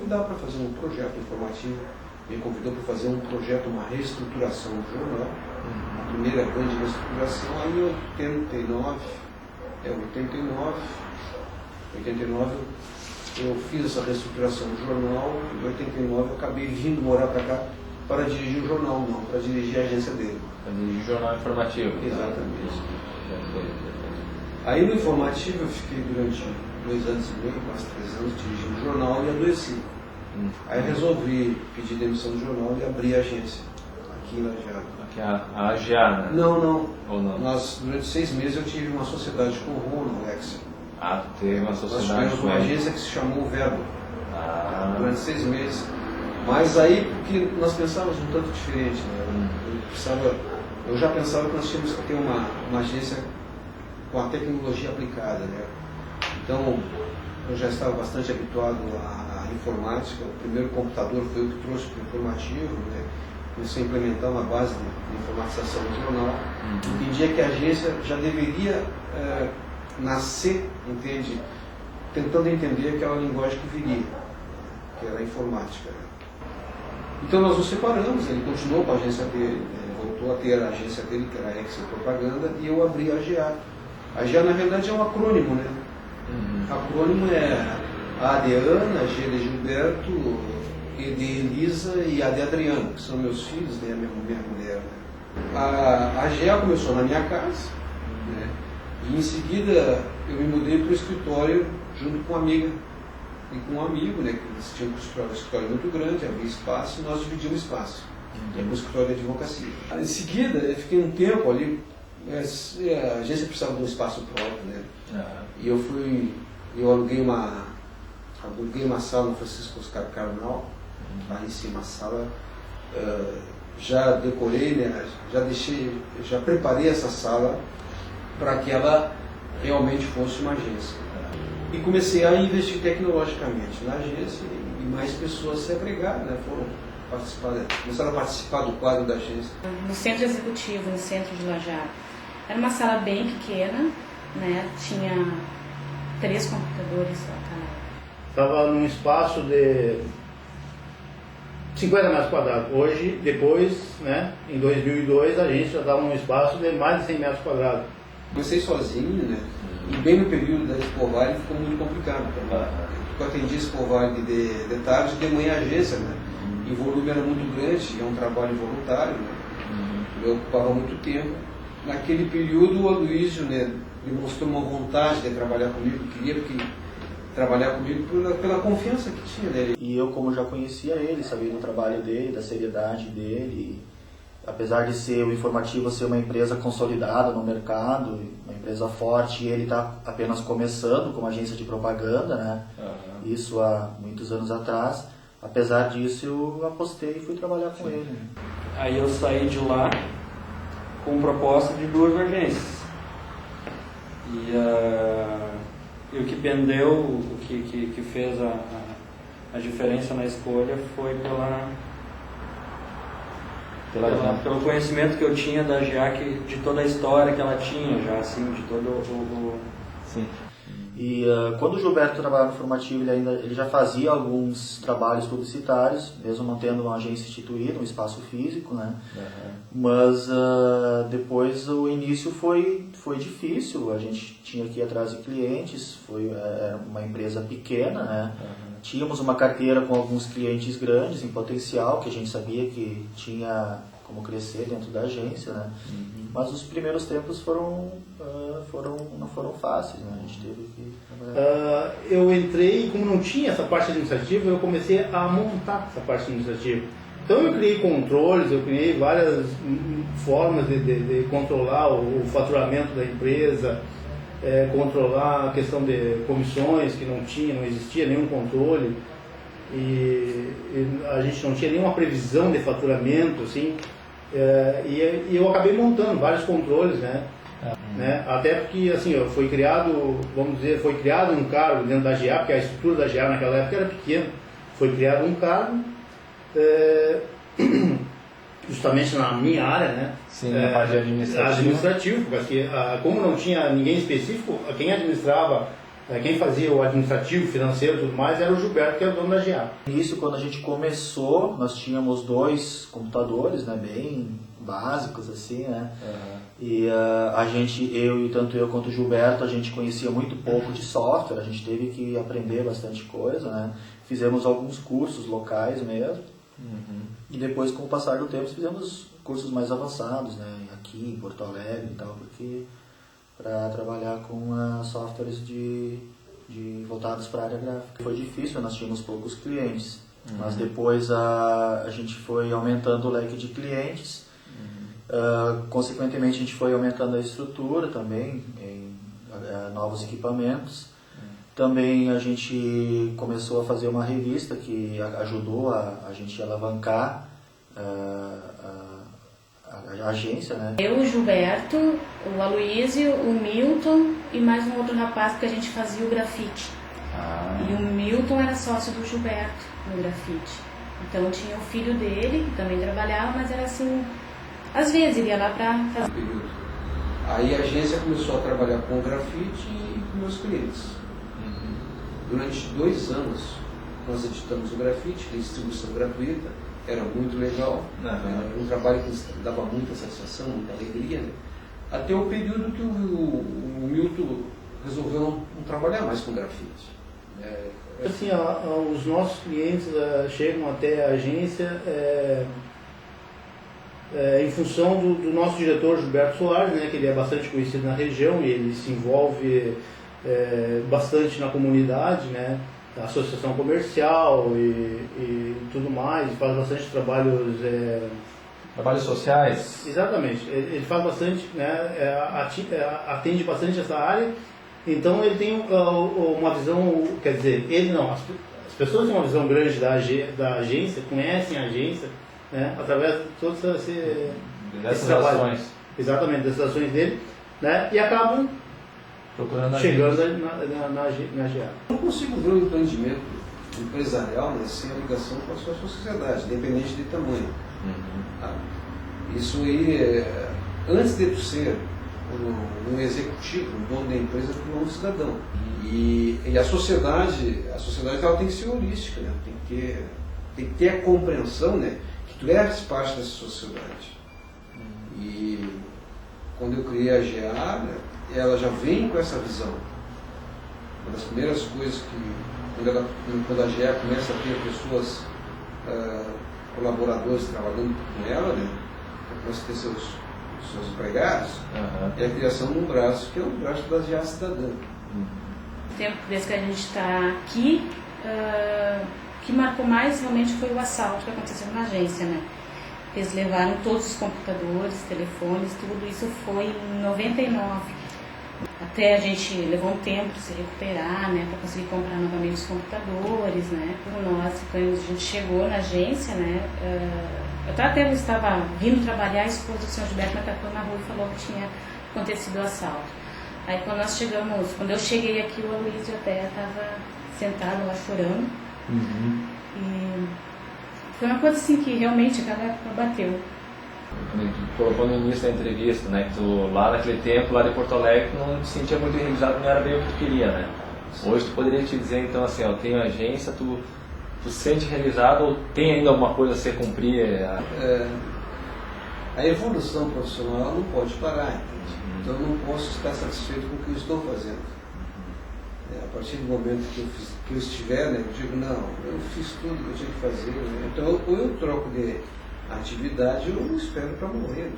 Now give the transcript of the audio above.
Para fazer um projeto informativo, me convidou para fazer um projeto, uma reestruturação do jornal, a primeira grande reestruturação, aí em 89 eu fiz essa reestruturação do jornal, em 89 eu acabei vindo morar para cá para dirigir o jornal, não, para dirigir a agência dele. Para dirigir o jornal informativo. Exatamente. Aí no informativo eu fiquei durante 2 anos e meio, quase 3 anos, dirigindo o jornal e adoeci. Aí resolvi pedir demissão do jornal e abrir a agência aqui em Lajeado. Aqui a AGA, né? Não. Ou não? Durante 6 meses eu tive uma sociedade com o Ronald Lexia. Ah, teve uma sociedade com Nós tivemos uma agência que se chamou Verbo. Durante 6 meses. Mas aí, porque nós pensávamos um tanto diferente, né? Eu já pensava que nós tínhamos que ter uma agência com a tecnologia aplicada, né? Então, eu já estava bastante habituado à informática. O primeiro computador foi o que trouxe para o informativo, né? Comecei a implementar uma base de informatização do jornal. Entendia que a agência já deveria nascer, entende? Tentando entender aquela linguagem que viria, que era a informática. Então nós nos separamos, ele continuou com a agência dele, voltou a ter a agência dele, que era a Excel Propaganda, e eu abri a AGA. A AGA, na realidade, é um acrônimo, né? Acrônimo é A de Ana, G de Gilberto, E de Elisa e A de Adriano, que são meus filhos, né? Minha mulher. Né? A AGA começou na minha casa, né? E em seguida eu me mudei para o escritório junto com uma amiga e com um amigo, né? Que eles tinham um escritório muito grande, havia espaço, e nós dividimos espaço. Um escritório de advocacia. Em seguida, eu fiquei um tempo ali, a agência precisava de um espaço próprio, né? E eu aluguei uma sala no Francisco Oscar Carnal, lá em cima a sala, já decorei, né? Já preparei essa sala para que ela realmente fosse uma agência. E comecei a investir tecnologicamente na agência e mais pessoas se agregaram, né? Começaram a participar do quadro da agência. No centro executivo, no centro de Lajeado, era uma sala bem pequena, né? Tinha 3 computadores só. Estava num espaço de 50 metros quadrados. Hoje, depois, né, em 2002, a gente já estava num espaço de mais de 100 metros quadrados. Comecei sozinho, né? E bem no período da Expo Vale ficou muito complicado. Eu atendi a Expo Vale de tarde e de manhã a agência, né? E o volume era muito grande, é um trabalho voluntário, né? Eu ocupava muito tempo. Naquele período o Aloysio, né, demonstrou uma vontade de trabalhar comigo, queria trabalhar comigo pela confiança que tinha nele. E eu, como já conhecia ele, sabia do trabalho dele, da seriedade dele, apesar de ser o Informativo ser uma empresa consolidada no mercado, uma empresa forte, e ele está apenas começando como agência de propaganda, né? Isso há muitos anos atrás. Apesar disso, eu apostei e fui trabalhar com ele. Aí eu saí de lá com proposta de 2 agências. E o que pendeu, o que fez a diferença na escolha foi pelo conhecimento que eu tinha da GEAC, de toda a história que ela tinha já, assim, de todo o... Sim. E quando o Gilberto trabalhava no Informativo, ele já fazia alguns trabalhos publicitários, mesmo mantendo uma agência instituída, um espaço físico, né? Mas depois o início foi difícil, a gente tinha que ir atrás de clientes, era uma empresa pequena, né? Tínhamos uma carteira com alguns clientes grandes em potencial, que a gente sabia que tinha como crescer dentro da agência, né? Mas os primeiros tempos não foram fáceis, né? A gente teve que trabalhar. Eu entrei, como não tinha essa parte administrativa, eu comecei a montar essa parte administrativa. Então eu criei controles, eu criei várias formas de controlar o faturamento da empresa, controlar a questão de comissões, que não existia nenhum controle, e a gente não tinha nenhuma previsão de faturamento, assim, e eu acabei montando vários controles, né? Até porque, assim, foi criado um cargo dentro da GA, porque a estrutura da GA naquela época era pequena, foi criado um cargo, justamente na minha área, né? Sim, na parte administrativo, porque como não tinha ninguém específico, quem administrava, quem fazia o administrativo, financeiro e tudo mais era o Gilberto, que era o dono da GA. Isso, quando a gente começou, nós tínhamos 2 computadores, né, bem básicos assim, né? E tanto eu quanto o Gilberto, a gente conhecia muito pouco de software, a gente teve que aprender bastante coisa, né? Fizemos alguns cursos locais mesmo. E depois, com o passar do tempo, fizemos cursos mais avançados, né? Aqui em Porto Alegre e tal, porque para trabalhar com softwares voltados para a área gráfica. Foi difícil, nós tínhamos poucos clientes, mas depois a gente foi aumentando o leque de clientes. Consequentemente, a gente foi aumentando a estrutura também, em novos equipamentos. Também a gente começou a fazer uma revista que ajudou a gente a alavancar a agência, né? Eu, o Gilberto, o Aloísio, o Milton e mais um outro rapaz, porque a gente fazia o grafite. E o Milton era sócio do Gilberto no grafite. Então tinha o filho dele, que também trabalhava, mas era assim, às vezes ele ia lá para fazer. Aí a agência começou a trabalhar com o grafite e com meus clientes. Durante 2 anos nós editamos o grafite, de distribuição gratuita, era muito legal, era um trabalho que dava muita satisfação, muita alegria, né? Até o período que o Milton resolveu não trabalhar mais com grafite. Assim, os nossos clientes chegam até a agência em função do nosso diretor Gilberto Soares, né, que ele é bastante conhecido na região e ele se envolve bastante na comunidade, né, associação comercial e tudo mais, faz bastante trabalhos... Trabalhos sociais? Exatamente, ele faz bastante, né, atende bastante essa área, então ele tem uma visão, quer dizer, ele não, as pessoas têm uma visão grande da agência, conhecem a agência, né, através de todas essas ações. Exatamente, dessas ações dele, né, e acabam chegando na GA. Eu não consigo ver um empreendimento empresarial, né, sem a ligação com a sua sociedade, independente de tamanho. Isso aí, antes de tu ser um executivo, um dono da empresa, tu é um cidadão. E a sociedade ela tem que ser holística, né? Tem que ter a compreensão, né, que tu és parte dessa sociedade. E quando eu criei a GA, né, ela já vem com essa visão. Uma das primeiras coisas que, quando a GA começa a ter pessoas, colaboradores trabalhando com ela, né, começa a ter seus empregados, é a criação de um braço, que é o braço da GA Cidadã. O tempo desde que a gente está aqui, o que marcou mais realmente foi o assalto que aconteceu na agência, né? Eles levaram todos os computadores, telefones, tudo isso foi em 99. Até a gente levou um tempo para se recuperar, né, para conseguir comprar novamente os computadores, né? Por nós, quando a gente chegou na agência, né, eu até estava vindo trabalhar, a esposa do Sr. Gilberto me atacou na rua e falou que tinha acontecido o assalto. Aí quando eu cheguei aqui, o Aloísio até estava sentado lá chorando. E foi uma coisa assim que realmente aquela época bateu. Tu colocou no início da entrevista, né, que tu lá naquele tempo, lá de Porto Alegre, tu não te sentia muito realizado, não era bem o que tu queria, né? Hoje tu poderia te dizer então assim, ó, tenho agência, tu sente realizado ou tem ainda alguma coisa a ser cumprir? A evolução profissional não pode parar, entende? Então eu não posso estar satisfeito com o que eu estou fazendo. A partir do momento que eu estiver, né, eu digo, não, eu fiz tudo que eu tinha que fazer, né? Então ou eu troco de atividade ou eu espero para morrer.